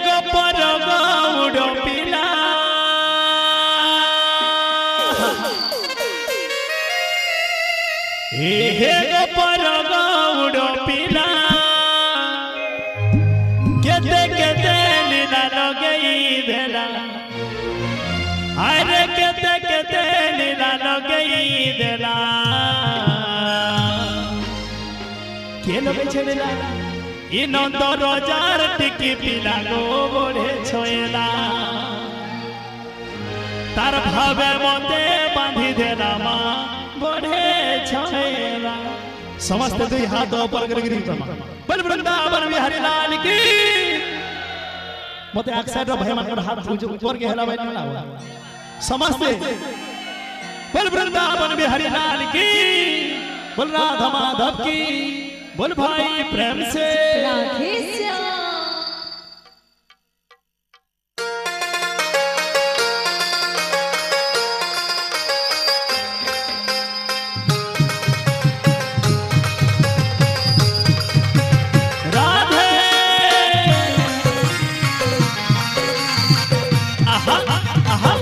गोपर गौड़ पिला हे गोपर गौड़ पिला केते केते लीला लगई देला अरे केते केते लीला लगई देला के लगे छे लीला इनंद रोजार टिकी पिला गो बड़े छोएला तार भावे मते बांधी देला मा बड़े छोएला समस्त दुई हाथ ऊपर कर गिरी तमा बल वृंदावन बिहारी लाल की मते अक्सर भाई मन हाथ ऊपर के हेला बैठ ना समस्त बल वृंदावन बिहारी लाल की बोल राधा माधव की बोल भाई प्रेम से राधे श्याम। राधे आहा आहा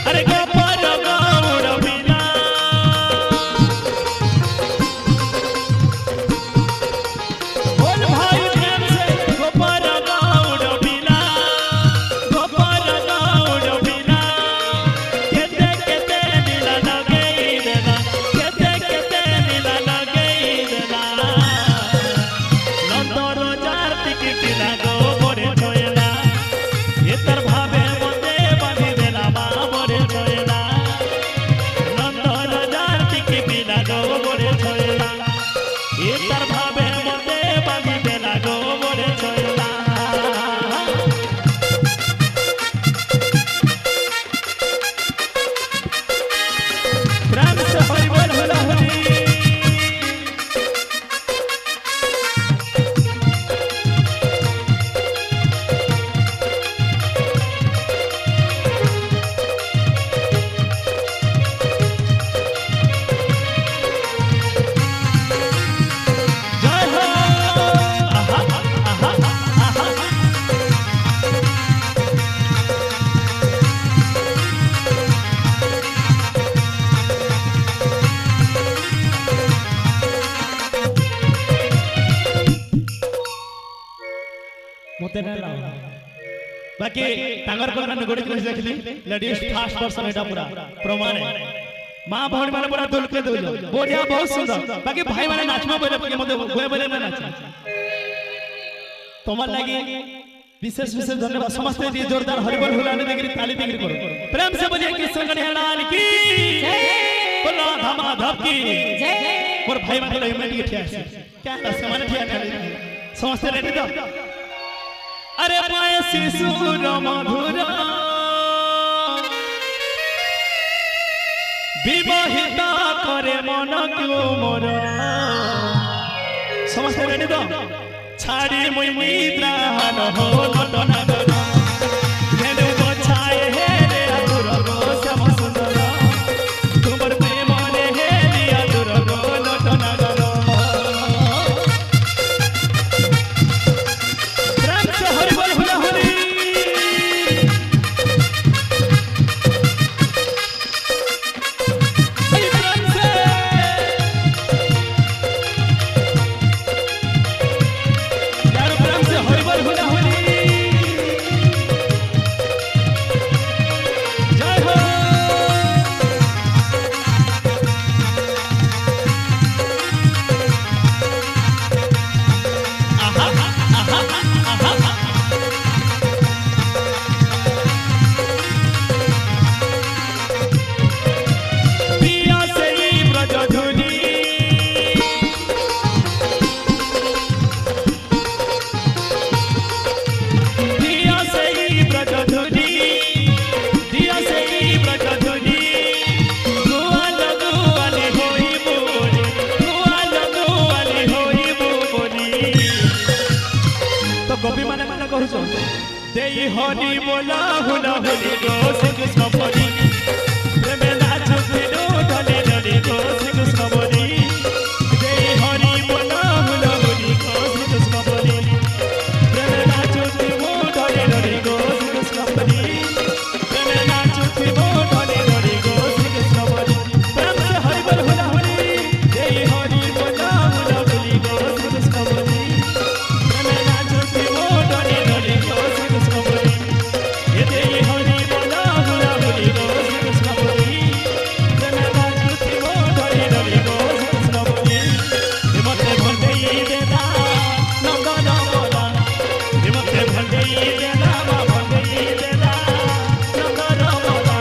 अरे गोपर गौड़ पिला बोल भाई प्रेम से गोपर गौड़ पिला गोपर गौड़ पिला केते केते लीला लगई देला केते केते लीला लगई देला नंदर जार टिकी पिला गो बड़े छोएला ये तर भावे मते बांधी देला मा बड़े छोएला नंदर जार टिकी पिला गो बड़े छोएला ये तर भावे मते बांधी देला गो बड़े छोएला प्रेम से हरि बोल होला हरि जय हो आहा आहा आहा मते ना लाओ बाकी तांगर को न गोड़ी कर देखली लेडीज फास्ट वर्षन एटा पूरा प्रमाण मां भौणी माने पूरा दुल के दुल बढ़िया बहुत सुंदर बाकी भाई माने नाचमा बोले के मते गोए बोले ना नाच तोमर लागी विशेष विशेष धन्यवाद समस्त जी जोरदार हरिबोल हुलाने देगिरी ताली देगिरी करो प्रेम से बोलिए कृष्ण कन्हैया की जय बोल राधा माधव की जय मोर भाई माने लई में ठिया है क्या समाने ठिया है समस्त रेडी तो अरे पाए शिशुर मधुर विवाहिता करे मन क्यों मोर समस्त रेडी तो छाड़ी मुई निद्रा न हो लटना गरो धेनु गोछाए हे रे अतुर गो श्याम सुंदर तुमर प्रेम रे हे रे अतुर गो लटना गरो प्रेम से हरि बोल होला हरि प्रेम से यार प्रेम से हरि बोल होला हरि हरि बोला हुला हुली गो श्री कृष्ण बोली प्रेमे नाचो फिरो डले डले गो श्री कृष्ण बोली जय हरि बोला हुला हुली गो श्री कृष्ण बोली प्रेमे नाचो फिरो डले डले गो श्री कृष्ण बोली प्रेमे नाचो फिरो डले डले गो श्री कृष्ण बोली प्रेम से हरि बोल हुला हुली जय हरि बोला हुला हुली गो श्री कृष्ण बोली प्रेमे नाचो फिरो डले डले गो श्री कृष्ण बोली ये जय हरि बोला हुला हुली गो श्री कृष्ण बोली प्रेमे नाचो फिरो डले डले गो श्री कृष्ण बोली ये मते भंडई देदा नंदन बोला ये मते भंडई देदा मा भंडई देदा नंदन बोला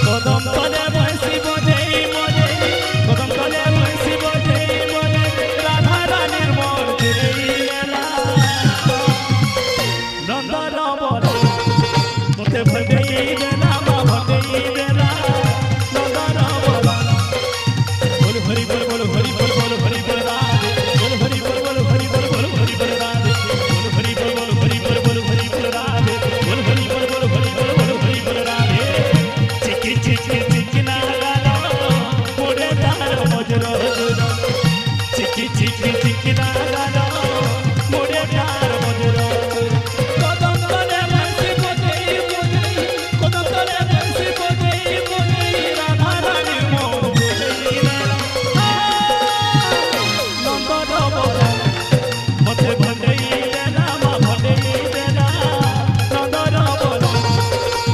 कदम तले बंसी बजई मने कदम तले बंसी बजई मने राधा रानीर मन चुरई लेला नंदन बोला मते भंडई देदा मा भंडई देदा नंदन बोला बोल हरि बोल बोल हरि बोल बोल हरि बोल राधे बोल हरि बोल बोल हरि बोल बोल हरि बोल राधे बोल हरि बोल बोल हरि बोल बोल हरि बोल राधे बोल हरि बोल बोल हरि बोल बोल हरि बोल राधे चिकी चिकी चिकी ना गाना मोरे तार मजरो चिकी चिकी चिकी ना गाना मोरे तार मजरो कदम तले बंसी बजई बजई कदम तले बंसी बजई बजई राधा रानी मोर चुरई लेला नंदन बोला मते भंडई देना मा भंडई देना नंदन बोला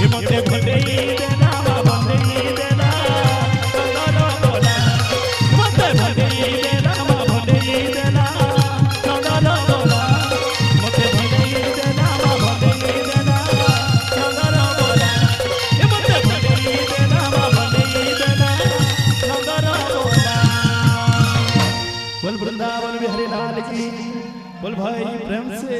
ये मते भंडई देना मा भंडई देना नंदन बोला मते भंडई देना मा भंडई देना नंदन बोला मते भंडई देना मा भंडई देना नंदन बोला ये मते भंडई देना मा भंडई देना नंदन बोला बोल वृंदावन बिहारी लाल की बोल भाई प्रेम से